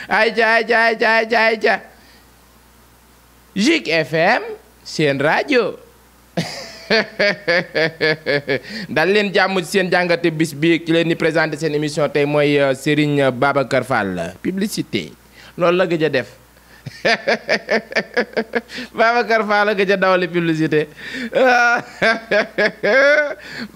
ayca Zik FM seen rajo dal leen jàmm ci seen jàngate bis bi ki leen di présenté seen émission tey mooy Serigne Babacar Fall publicité loolu la gëj a def Babacar Fall la gëj a dawali publicité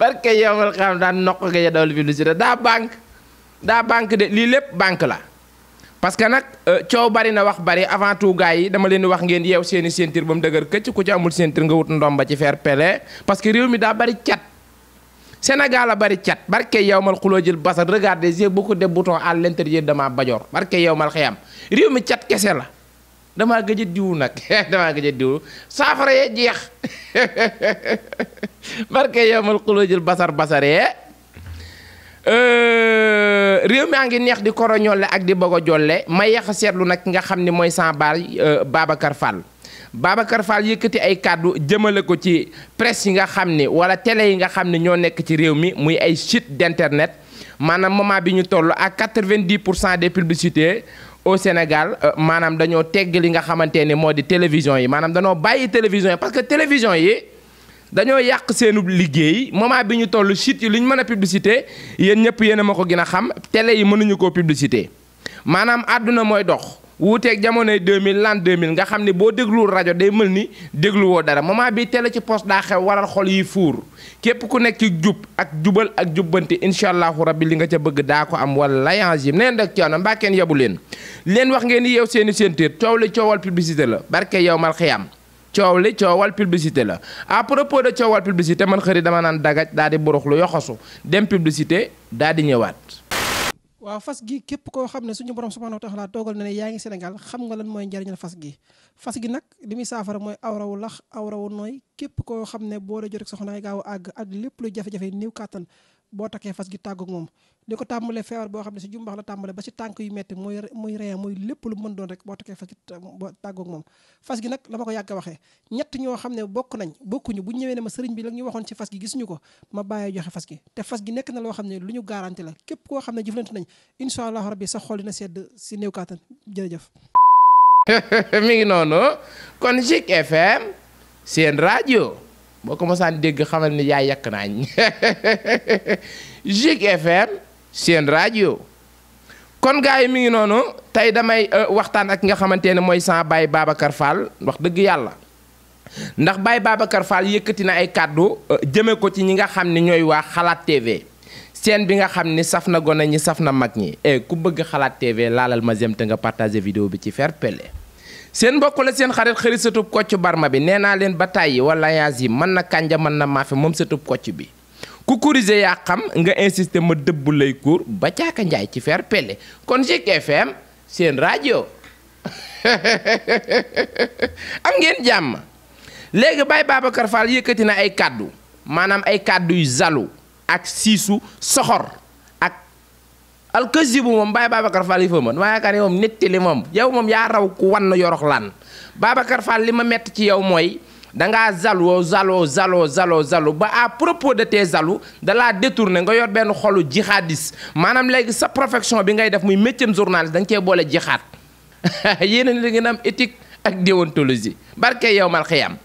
barke yow xam daan nokk gëj a dawali publicité daa banque de lii lépp banque la parce que nag coow bari na wax bari avant tout gars yi dama leen di wax ngeen yeew seeni ceinture ba mu dëgër këcc ku ci amul ceinture nga wut ndomba ci fair play parce que réew mi daa bari cat Sénégal a bari cat barke yow mal xuloo jël basal regardez j'ai beaucoup de boutons à l'intérieur de ma bajor barke yow mal xiyam réew mi cat kese la damaa gëj a diw nag damaa gëj a diw saafara yee jeex barke yow mal xuloo jël basaree réew maa ngi neex di koroñolle ak di bëgg a jolle may yax a seetlu nag nga xam ni mooy sans baay Babacar Fall yëkkati ay kàddu jëmale ko ci presse yi nga xam ni wala télé yi nga xam ni ñoo nekk ci réew mi muy ay site d'internet maanaam moment bi ñu toll ak 90% des publicités au Sénégal maanaam dañoo tegg li nga xamante ni moo di télévision yi maanaam dañoo bàyyi télévision yi parce que télévision yi dañoo yàq seenu liggéey moment bi ñu toll site yi lu ñu mën a publicité yéen ñëpp yéen a ma ko gën a xam télé yi mënuñu koo publicité maanaam àdduna mooy dox wuuteeg jamonoy 2000 l'an 2000 nga xam ne boo dégluwul rajo day mel ni dégluwoo dara moment bi télé ci poste daa xew waral xol yi fuur képp ku nekk ci jub ak jubal ak jubbanti incha allahu rabbi li nga ca bëgg daa ko am wala yangim neen dak coono mbaa kenn yebu leen wax ngeen ni yeew seeni ceinture coow li coowal publicité la barke yow mal xiyam coow li coowal publicité la à propos de coowal publicité man xëri dama naan dagaj daal di buruxlu yoxosu dem publicité daal di ñëwaat. waaw fas gi képp koo xam ne suñu borom subhanahu wa taala toogal na ne yaa ngi Sénégal xam nga lan mooy njariñal fas gi nag li muy saafara mooy awrawu lax awrawu nooy képp koo xam ne boo dee jot rek soxnaay gaaw a àgg ak lépp lu jafe-jafe néew kàttan boo takkee fas gi tàggoog moom di ko tàmbalee feebar boo xam ne si jumbax la tàmbale ba si tànk yu metti muy ree muy lépp lu mën doon rek boo takkee fas gi tàggoog moom fas gi nag la ma ko yàgg waxee ñett ñoo xam ne bokkuñu bu ñëwee ne ma sëriñ bi la ñu waxoon ci fas gi gisuñu ko ma bàyyee joxe fas gi te fas gi nekk na loo xam ne lu ñu garanti la képp koo xam ne jëflante nañ incha allah rabbi sa xol dina sedd si néew kàttan jërëjëf mi ngi noonu kon Zik FM seen rajo boo ko mosaan dégg xamal ni yaa yàq naañ Zik FM seen rajo kon gars yi mi ngi noonu tey damay waxtaan ak nga xamante ne mooy sans baay Babacar Fall wax dëgg yàlla ndax baay Babacar Fall yëkkati na ay kàddu jëme ko ci ñi nga xam ne ñooy waa Xalaat TV seen bi nga xam ni saf na gone ñi saf na mag ñi ku bëgg Xalaat TV laalal ma jëm te nga partagé vidéo bi ci fair play seen mbokk la seen xarit xëri sëtub Kocc Barma bi nee naa leen ba tàyyi wala yaas yi mën na kànja mën na maafe moom sëtub Kocc bi ku kurise yaa xam nga insister ma dëbb lay kuur ba caaka njaay ci fair play kon Zik FM seen rajo am ngeen jàmm léegi Baye Babacar Fall yëkkati na ay kàddu maanaam ay kàddu yu zalu ak siisu soxor ak alkasibu moom Baye Babacar Fall yi fa mën maa yaakaar ne moom nettali moom yow moom yaa raw ku wan na yorox lan Babacar Fall li ma metti ci yow mooy dangaa zalo ba à propos de tes zalu dalaa détourné nga yor benn xolu jihadis maanaam léegi sa profession bi ngay def muy métier journaliste da nga cee boole jixaat yéen a ni da ngeen am éthique ak déontologie barke yow mal xiyam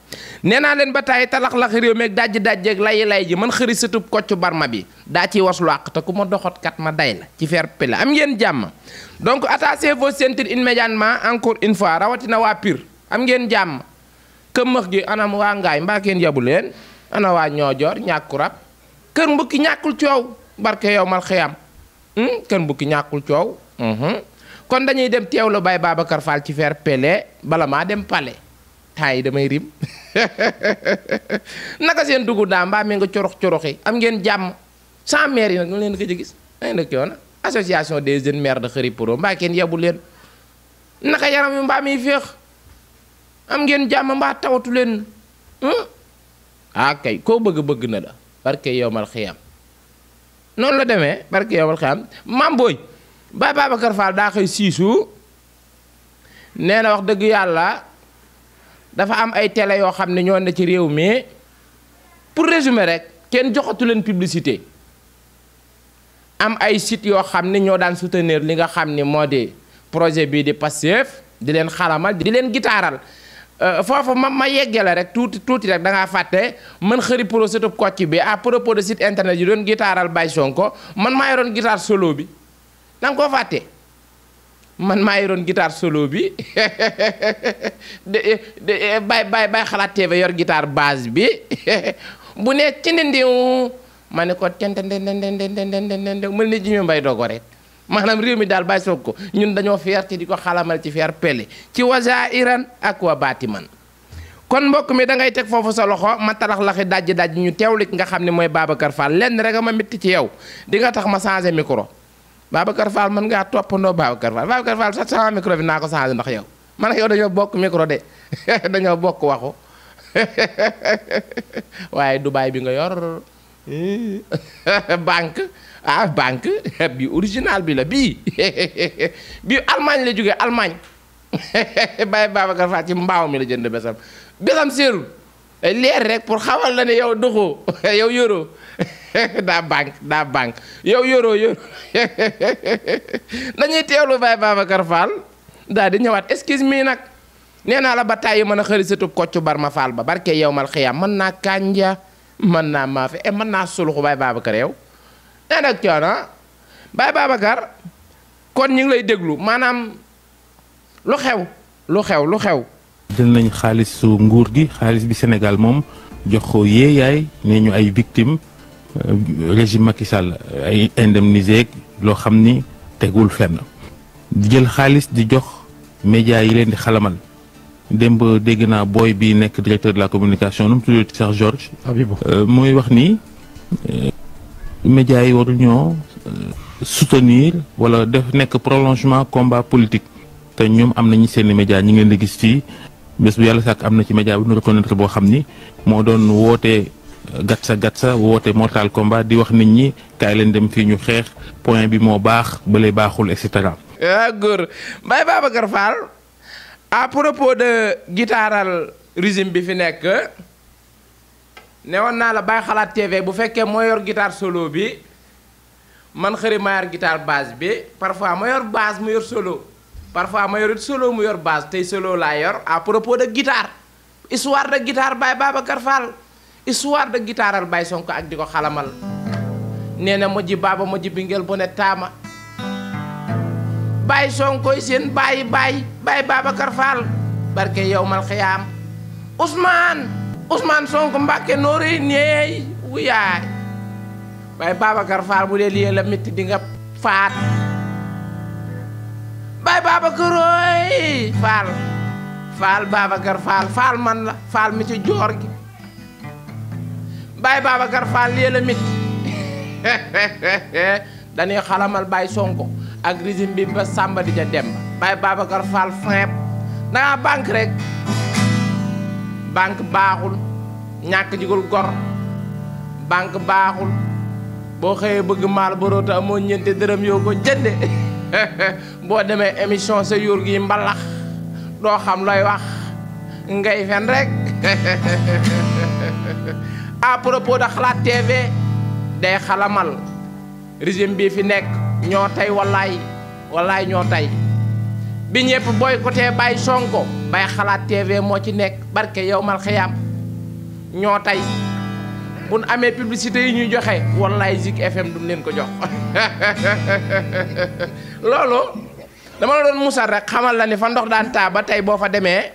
nee naa leen ba tàyyi talax-lax réew meeg dajji-dajjeeg lay ji man xëri sëtub Kocc Barma bi daa ciy waslu àq te ku ma doxat kat ma day la ci fair play am ngeen jàmm donc attachez vos ceintures immédiatement encore une fois rawatina waa Pire am ngeen jàmm këmmax gi anam waa ngaay mbaa kenn yabu leen ana waa ñoojoor ñàkku rab kër mbukki ñàkkul coow barke yow mal xiyam kër mbukki ñàkkul coow kon dañuy dem teewlu Baye Babacar Fall ci fair play bala maa dem pale temps yi damay rim naka seen dugub daa mbaa mi nga coroxi am ngeen jàmm sans maire yi nag ñu leen gëj a gis dañ dëkk yoon association des jeunes maires de Xëri Pro mbaa kenn yabu leen naka yaram yu mbaa miy féex am ngeen jàmm mbaa tawatu leen kay koo bëgg na la barke yowmal xiyam noonu la demee barke yowmal xiyam mam booy Baye Babacar Fall daa xëy siisu nee na wax dëgg yàlla dafa am ay télé yoo xam ne ñoo ne ci réew mi pour résumer rek kenn joxatu leen publicité am ay site yoo xam ne ñoo daan soutenir li nga xam ni moo di projet bii di Pastef di leen xalamal di leen gitaaral foofu ma yeggale rek tuuti rek da ngaa fàtte man xëri pro sutub Kocc bi à propos de site internet yi doon gitaaral Baye Sonko man maa yoroon guitare solo bi da nga koo fàtte man maa yoroon guitare solo bi bay xalaat TV yor guitare base bi bu ne ci ndiw ma ne ko tentendendendendendende mën ni Jimi Mbay Dogo rek maanaam réew mi daal Baye Sonko ñun dañoo fier te di ko xalamal ci fier pele ci waza iran ak wa baatiman kon mbokk mi da ngay teg foofu sa loxo ma talax laxi dajji ñu teewli nga xam ne mooy Babacar Fall lenn rek a ma métti ci yow di nga tax ma changé micro Babacar Fall mën ngaa toppandoo Babacar Fall sax sama micro bi naa ko changé ndax yow man ak yow dañoo bokk micro de dañoo bokk waxu waaye Dubaay bi nga yor banque banque bi original bi la bii Allemagne la jógee Allemagne Baye Babacar Fall ci mbaaw mi la jënd besam séerul leer rek pour xamal la ne yow doxoo yow yoroo daa banque yow yoroo dañuy teewlu Baye Babacar Fall daal di ñëwaat excuse me nag nee naa la ba tàyyi mën a xëri satub Kocc Barma Fall ba barke yow mal xiyam mën naa kànja mën naa maafe mën naa suluxu Baye Babacar yow nee nag coono Baye Babacar kon ñu ngi lay déglu maanaam lu xew jël nañ xaalisu nguur gi xaalis bi Sénégal moom jox ko yeeyaay nee ñu ay victimes régime Macky Sall ay indemnisé loo xam ni tegul fenn di jël xaalis di jox médias yi leen di xalamal démb dégg naa booy bi nekk directeur de la communication nu mu tuddati sax Georges mooy wax ni médias yi waru ñoo soutenir wala def nekk prolongement combat politique te ñoom am nañu seeni médias ñi ngeen di gis fii bés bu yàlla sàkk am na ci média bu ñu reconnaître boo xam ni moo doon woote gatsa woote mortal combat di wax nit ñi kaay leen dem fii ñu xeex point bi moo baax bële baaxul et cetera. góor Baye Babacar Fall à propos de gitaaral régime bi fi nekk ne woon naa la Baye Xalaat TV bu fekkee moo yor guitare solo bi man xëri ma yor guitare basse bi parfois ma yor basse mu yor solo. parfois ma yor it solo mu yor base tey solo laa yor à propos de guitare histoire de guitare Baye Babacar Fall histoire de guitareal Baye Sonko ak di ko xalamal nee na moji baaba moji bingel bu ne taama Baye Sonko seen Baye Babacar Fall barke yow mal xiyaam Ousmane Sonko Mbàkke nooree neey wuyaay Baye Babacar Fall bu dee lii la métti di nga faat Baye Babacar ooy Fall Babacar Fall man la Fall mi ci joor gi Baye Babacar Fall lii la mit dañuy xalamal Baye Sonko ak régime bi ba Samba di ja dem Baye Babacar Fall feeb dangaa banque rek banque baaxul ñàkk jigul gor banque baaxul boo xëyee bëgg maal boroota amoo ñeenti dërëm yoo ko jënde boo demee émission sa yuur gi mbalax doo xam looy wax ngay fen rek à propos de Xalaat TV day xalamal régime bii fi nekk ñoo tey wallaay ñoo tey bi ñëpp boycotté Baye Sonko Baye Xalaat TV moo ci nekk barke yow mal xiyaam ñoo tey bu nu amee publicité yi ñuy joxe wallaay Zik FM duñ leen ko jox loolu dama la doon musal rek xamal la ni fa ndox daan taa ba tey boo fa demee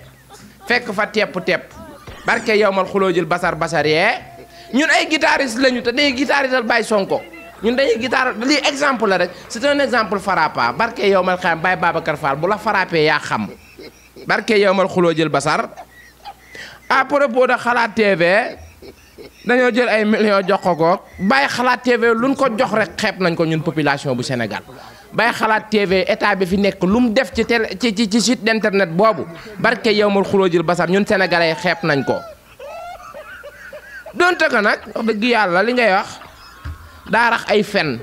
fekk fa tepp barke yow mal xuloo jël basar yee ñun ay guitariste lañu te dañuy guitarisal Baye Sonko ñun dañuy guitare lii exemple la rek c'est un exemple frappant barke yow mal xam Baye Babacar Fall bu la frappé yaa xam barke yow mal xuloo jël basar à propos de Xalaat TV dañoo jël ay millions jox ko Baye Xalaat TV luñ ko jox rek xeeb nañ ko ñun population bu Sénégal Baye Xalaat TV état bi fi nekk lu mu def ci télé ci site d'internet boobu barke yow mal xuloo jël basar ñun sénégalais xeeb nañ ko. donte ko nag wax dëgg yàlla li ngay wax daa rax ay fen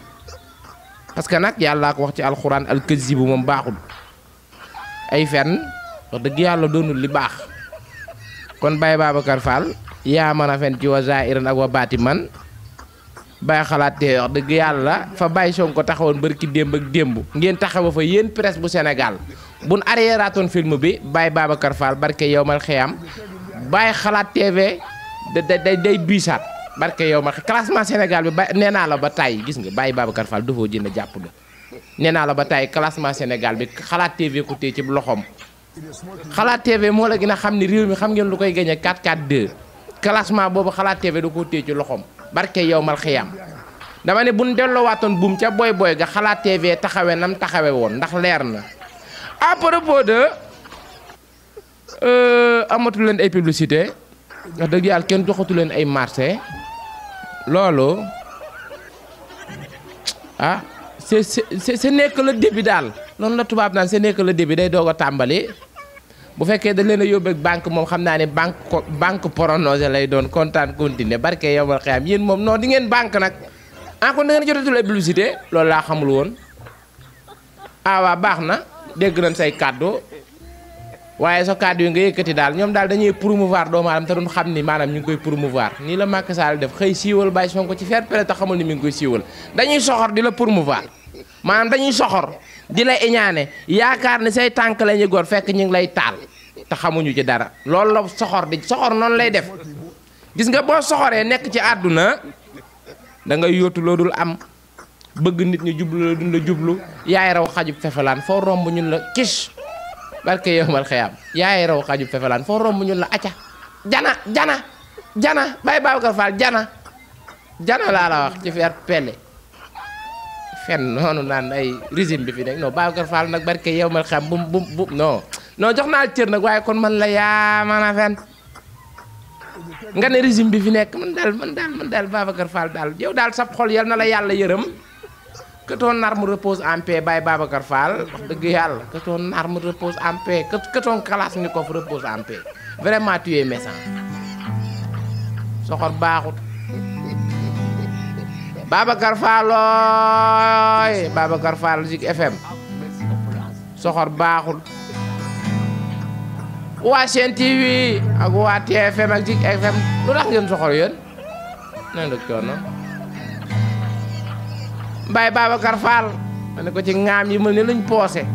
parce que nag yàllaa ko wax ci alxuraan alkazibu moom baaxul ay fen wax dëgg yàlla doonul li baax kon Baye Babacar Fall yaa mën a fen ci wa zaahiran ak wa baatiman Baye Xalaat TV wax dëgg yàlla fa Baye Sonko taxawoon barki démb ak démb ngeen taxawa fa yéen presse bu Sénégal buñ arriéraatoon film bi Baye Babacar Fall barke yowmal xiyam Baye Xalaat TV day biisaat barke yowmal classement Sénégal bi nee naa la ba tàyyi gis nga Baye Babacar Fall dafoo jënd jàpp la nee naa la ba tàyyi classement Sénégal bi Xalaat TV ku téye ci loxoom Xalaat TV moo la gën a xam ni réew mi xam ngeen lu koy gagné 4-4-2 classement boobu Xalaat TV da koo téye ci loxoom barke yowmal xiyam dama ne buñ delloowaatoon buum ca boy ga Xalaat TV taxawe nam taxawe woon ndax leer na à propos de amatu leen ay publicité wax dëgg yàlla kenn joxatu leen ay marché loolu ah c'est nekk le début daal noonu la tubaab naan c'est nekk le début day doog a tàmbali bu fekkee dañ leen a yóbbu ak banque moom xam naa ne banque pronosé lay doon kontaan continuer barke yow xiyam yéen moom non di ngeen banque nag kon da ngeen jotatul ay publicité loolu laa xamul woon waa baax na dégg nañ say kàddu waaye sa kàddu yi nga yëkkati daal ñoom daal dañuy promouvoir doomu aadama te duñ xam ni maanaam ñu ngi koy promouvoir nii la Macky Sall def xëy siiwal Baye Sonko ci fair play te xamul ni mi ngi koy siiwal dañuy soxor di la promouvoir maanaam dañuy soxor di la iñaane yaakaar ne say tànk la ñuy góor fekk ñu ngi lay taal te xamuñu ci dara loolu la soxor noonu lay def gis nga boo soxoree nekk ci àdduna da ngay yóotu loo dul am bëgg nit ñi jublu la duñ la jublu yaay raw xajub fefelaan foo romb ñun la kis barke yowmal xiyam yaay raw xajub fefelaan foo romb ñun la acca jana Baye Babacar Fall jana laa la wax ci fer pelle fen noonu naan ay régime bi fi nekk non Babacar Fall nag barke yowmal xiyam bu non jox naa cër nag waaye kon man la yaa man a fen nga ne régime bi fi nekk man daal Babacar Fall daal yow daal sab xol yal na la yàlla yërëm que ton arme repose en paix Baye Babacar Fall wax dëgg yàlla que ton arme repose en paix que ton kalachnikov repose en paix vraiment tu es méchant soxor baaxut Babacar Fall ooy Babacar Fall Zik FM soxor baaxul waa Sen TV ak waa TFM ak Zik FM lu tax ngeen soxor yéen nee na coono Baye Babacar Fall ma ne ko ci ŋaam yi mel ni luñ poosé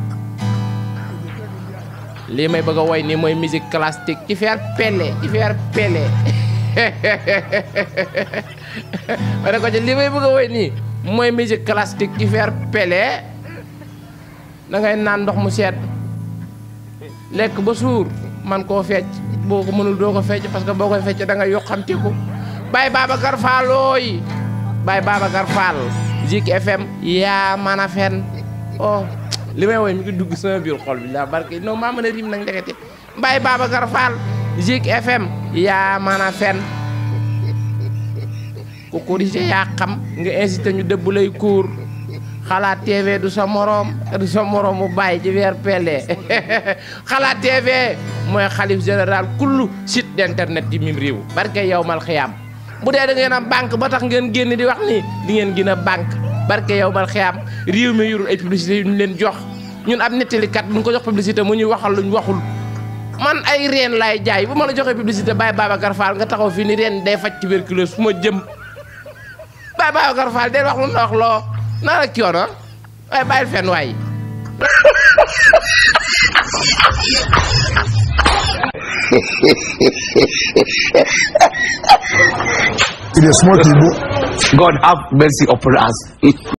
lii may bëgg a woy nii mooy musique classique ci faire pele ma ne ko ci lii may bëgg a woy nii mooy musique classique ci faire pele da ngay naan ndox mu sedd lekk ba suur man koo fecc boo ko mënul doo ko fecc parce que boo koy fecc da nga yokkamtiku Baye Babacar Fall ooy Baye Babacar Fall Zik FM yaa man a fen li may woy mi ngi dugg sama biir xol bi la barke non maa mën a rim nag ndekete Baye Babacar Fall Zik FM yaa man a fen ku corrigé yaa xam nga incité ñu dëbb lay kuur Xalaat TV du sa morom mu bàyyi ci weer pele Xalaat TV mooy xalif général kullu site d'internet yi mim réew barke yowmal xiyam bu dee da ngeen am banque ba tax ngeen génn di wax ni di ngeen gën a banque barke yowmal xiyam réew mi yorul ay publicité yu ñu leen jox ñun ab nettalikat buñ ko jox publicité mu ñuy waxal luñ waxul man ay reen laay jaay bu ma la joxee publicité Baye Babacar Fall nga taxaw fii ni reen day faj tuberculose fu ma jëm Baye Babacar Fall day wax lu na wax loo naa la coono waaye bàyyil fen waay It is small people. God have mercy upon us.